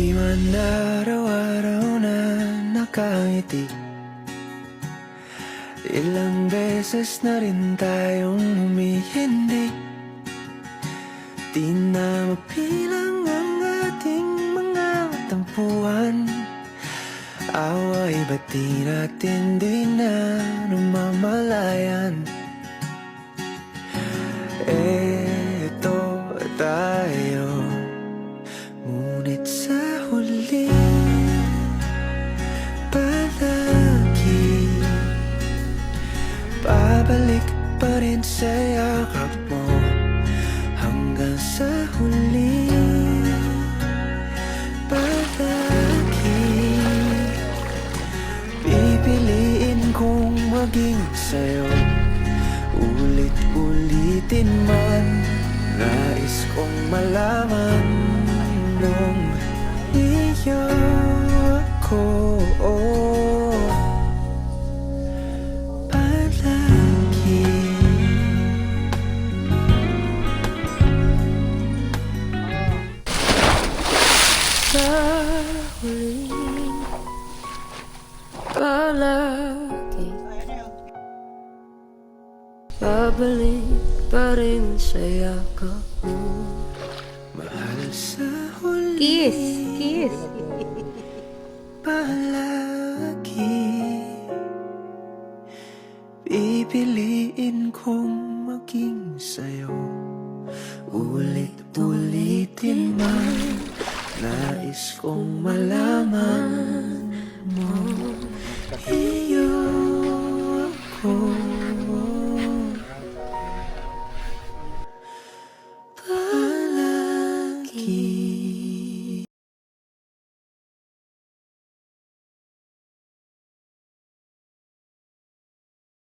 Di man araw-araw na nakangiti, ilang beses na rin tayong humihindi. Di na mapilang ang ating mga tampuhan. Away ba't di natin di na namamalayan? Eto tayo, ngunit sa huli palagi babalik pa rin sa yakap mo. Hanggang sa huli palagi pipiliin kong maging sa'yo. Ulit-ulitin man, nais kong malaman nung iyo ako palagi. Sa huli palagi babalik pa rin sa yakap mo. Mahal sa huli Kiss! palagi pipiliin kong maging sa'yo. Ulit-ulitin man, nais kong malaman mo iyo